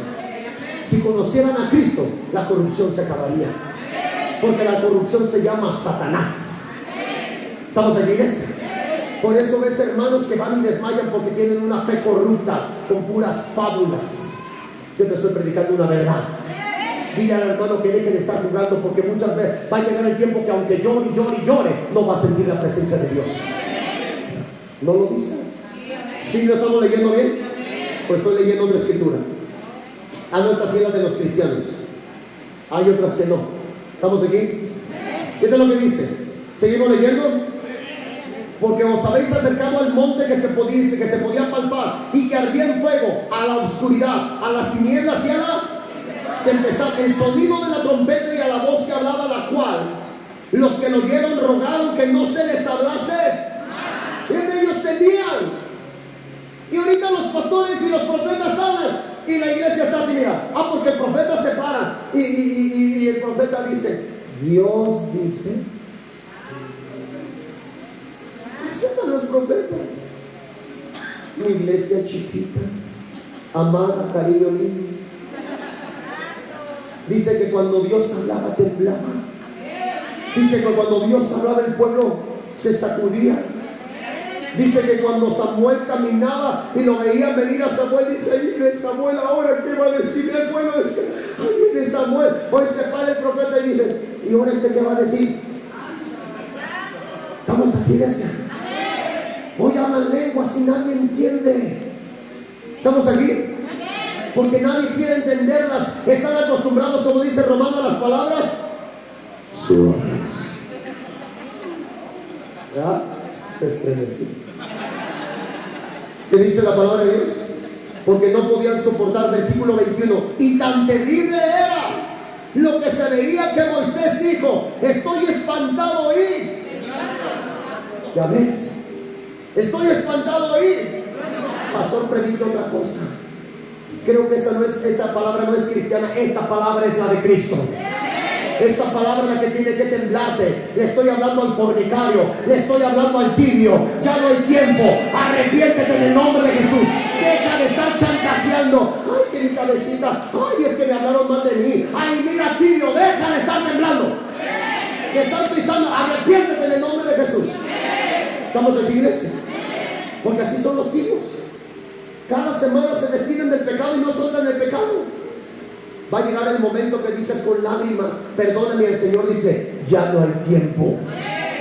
A: Si conocieran a Cristo, la corrupción se acabaría. Porque la corrupción se llama Satanás. ¿Estamos en la iglesia? Por eso ves hermanos que van y desmayan porque tienen una fe corrupta, con puras fábulas. Yo te estoy predicando una verdad. Dile al hermano que deje de estar jugando, porque muchas veces va a llegar el tiempo que aunque llore y llore y llore, no va a sentir la presencia de Dios. ¿No lo dice? ¿Sí lo estamos leyendo bien? Pues estoy leyendo otra escritura. No, estas sí las de los cristianos. Hay otras que no. ¿Estamos aquí? ¿Qué es lo que dice? ¿Seguimos leyendo? Porque os habéis acercado al monte que se podía palpar y que ardía en fuego, a la oscuridad, a las tinieblas y a la tempestad, el sonido de la trompeta y a la voz que hablaba, la cual los que lo oyeron rogaron que no se les hablase. Y ellos temían. Y ahorita los pastores y los profetas hablan y la iglesia está así, mira. Porque el profeta se para y el profeta dice: Dios dice. Así están los profetas. Mi iglesia chiquita, amada, cariño mío. Dice que cuando Dios hablaba temblaba. Dice que cuando Dios hablaba el pueblo se sacudía. Dice que cuando Samuel caminaba y lo veían venir a Samuel, dice: ahí viene Samuel ahora, ¿qué va a decir? El pueblo decía: ahí viene Samuel. Hoy se para el profeta y dice: ¿y ahora qué va a decir? Estamos aquí, iglesia. Hoy hablan lenguas y nadie entiende. ¿Estamos aquí? Porque nadie quiere entenderlas. Están acostumbrados, como dice Romano, a las palabras suaves. ¿Ya? Te estremecí. ¿Qué dice la palabra de Dios? Porque no podían soportar, versículo 21. Y tan terrible era lo que se veía que Moisés dijo: estoy espantado ahí. Ya ves, estoy espantado ahí. Pastor, predica otra cosa. Creo que esa palabra no es cristiana. Esta palabra es la de Cristo. Esta palabra es la que tiene que temblarte. Le estoy hablando al fornicario, le estoy hablando al tibio. Ya no hay tiempo. Arrepiéntete en el nombre de Jesús. Deja de estar chantajeando. Ay, que mi cabecita. Ay, es que me hablaron mal de mí. Ay, mira, tibio, deja de estar temblando. Que están pisando. Arrepiéntete en el nombre de Jesús. Estamos en la iglesia. Porque así son los tibios. Cada semana se despiden del pecado y no sueltan el pecado. Va a llegar el momento que dices con lágrimas: perdóname. El Señor dice: ya no hay tiempo.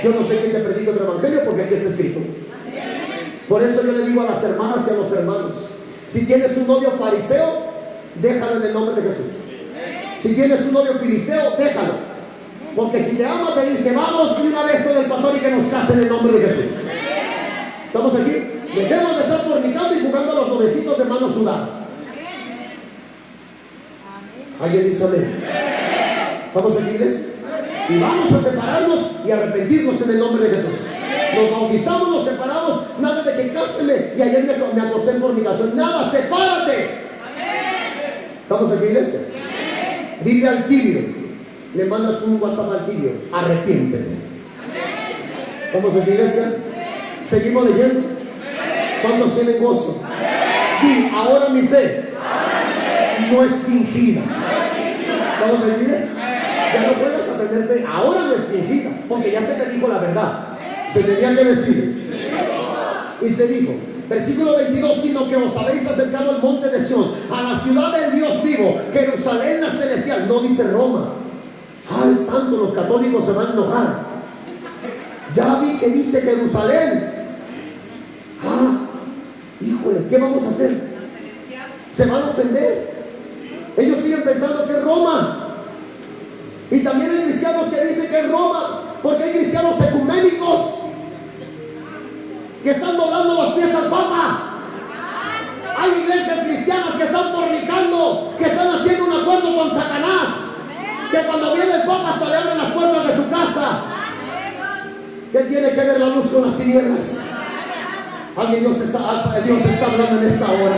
A: Yo no sé quién te predica el evangelio, porque aquí está escrito. Por eso yo le digo a las hermanas y a los hermanos: si tienes un novio fariseo, déjalo en el nombre de Jesús. Si tienes un novio filisteo, déjalo. Porque si te ama, te dice, vamos de una vez con el pastor y que nos casen en el nombre de Jesús. ¿Estamos aquí? Dejemos de estar fornicando y jugando a los novecitos de mano sudada. ¿Alguien dice amén? ¿Vamos aquí, iglesia? Y vamos a separarnos y arrepentirnos en el nombre de Jesús. Nos bautizamos, nos separamos. Nada de que cáseme y ayer me acosté en fornicación. Nada, sepárate. ¿Estamos aquí, iglesia? Dile al tibio, le mandas un WhatsApp al tibio, arrepiéntete. ¿Estamos aquí, iglesia? Seguimos leyendo. ¿Cuántos tienen gozo? Di, ahora mi fe no es fingida. ¿Vamos a iglesia? Ya no puedes a tener fe. Ahora no es fingida, porque ya se te dijo la verdad. Se tenía que decir. Y se dijo, versículo 22, sino que os habéis acercado al monte de Sión, a la ciudad del Dios vivo, Jerusalén la celestial. No dice Roma. Ay, santo, los católicos se van a enojar. Ya vi que dice Jerusalén. Híjole, ¿qué vamos a hacer? Se van a ofender. Ellos siguen pensando que es Roma. Y también hay cristianos que dicen que es Roma, porque hay cristianos ecuménicos que están doblando los pies al Papa. Hay iglesias cristianas que están fornicando, que están haciendo un acuerdo con Satanás, que cuando viene el Papa hasta le abren las puertas de su casa. ¿Qué tiene que ver la luz con las tinieblas? Dios está hablando en esta hora.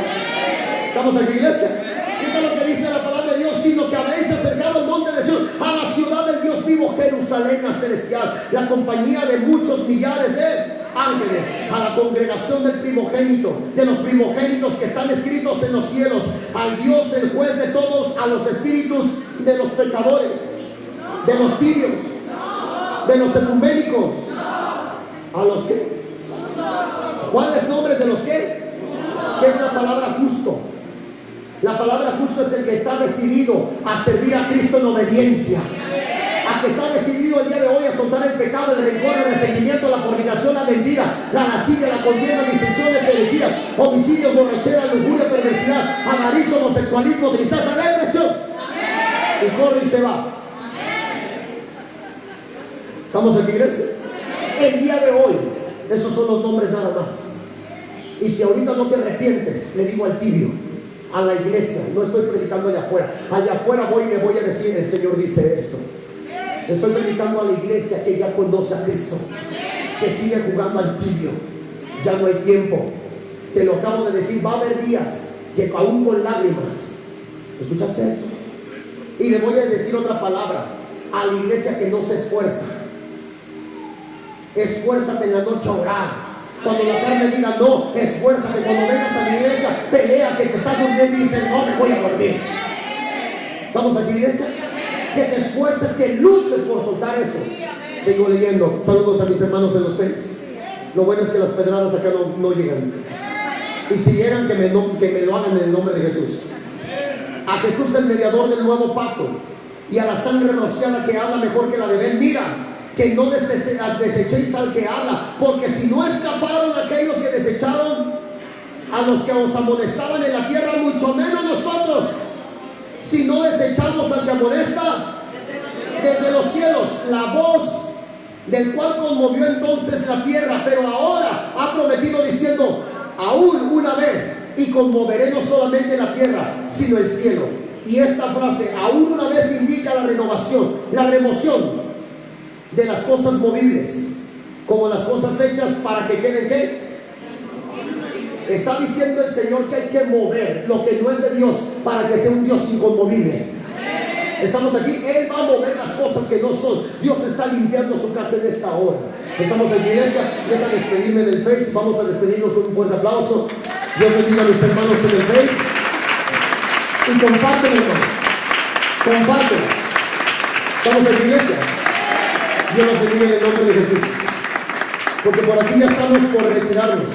A: ¿Estamos aquí, iglesia? Fíjate lo que dice la palabra de Dios, sino que habéis acercado al monte de Sión, a la ciudad del Dios vivo, Jerusalén la celestial, la compañía de muchos millares de ángeles, a la congregación del primogénito, de los primogénitos que están escritos en los cielos, al Dios el juez de todos, a los espíritus de los pecadores, de los tibios, de los ecuménicos, a los que, ¿cuáles nombres de los que? ¿Qué es la palabra justo? La palabra justo es el que está decidido a servir a Cristo en obediencia, a que está decidido el día de hoy a soltar el pecado, el rencor, el resentimiento, la fornicación, la mentira, la lascivia, la contienda, disensiones, herejías, homicidios, borrachera, lujuria, perversidad, avaricia, homosexualismo, tristeza, depresión. Y corre y se va. ¿Estamos en la iglesia? El día de hoy, esos son los nombres nada más. Y si ahorita no te arrepientes, le digo al tibio, a la iglesia, no estoy predicando allá afuera. Allá afuera voy y le voy a decir, el Señor dice esto. Estoy predicando a la iglesia que ya conoce a Cristo, que sigue jugando al tibio. Ya no hay tiempo. Te lo acabo de decir, va a haber días que aún con lágrimas. ¿Escuchaste eso? Y le voy a decir otra palabra a la iglesia que no se esfuerza. Esfuérzate en la noche a orar. Cuando la carne diga no, esfuérzate. Cuando vengas a la iglesia, pelea que te estás durmiendo y dices no, me voy a dormir. ¿Estamos aquí, iglesia? Que te esfuerces, que luches por soltar eso. Sigo leyendo. Saludos a mis hermanos en los seis. Lo bueno es que las pedradas acá no llegan. Y si llegan, que me lo hagan en el nombre de Jesús. A Jesús, el mediador del nuevo pacto, y a la sangre rociada que habla mejor que la de Abel. Mira, que no desechéis al que habla, porque si no escaparon aquellos que desecharon a los que os amonestaban en la tierra, mucho menos nosotros, si no desechamos al que amonesta desde los cielos, la voz del cual conmovió entonces la tierra, pero ahora ha prometido diciendo, aún una vez, y conmoveré no solamente la tierra, sino el cielo. Y esta frase, aún una vez, indica la renovación, la remoción de las cosas movibles, como las cosas hechas para que queden ¿qué? Está diciendo el Señor que hay que mover lo que no es de Dios para que sea un Dios inconmovible. Estamos aquí, Él va a mover las cosas que no son. Dios está limpiando su casa en esta hora. Estamos en la iglesia. Deja despedirme del Face. Vamos a despedirnos con un fuerte aplauso. Dios bendiga a mis hermanos en el Face. Y compártelo, hermano. Compártelo. Estamos en la iglesia. Dios los bendiga en el nombre de Jesús. Porque por aquí ya estamos por retirarnos.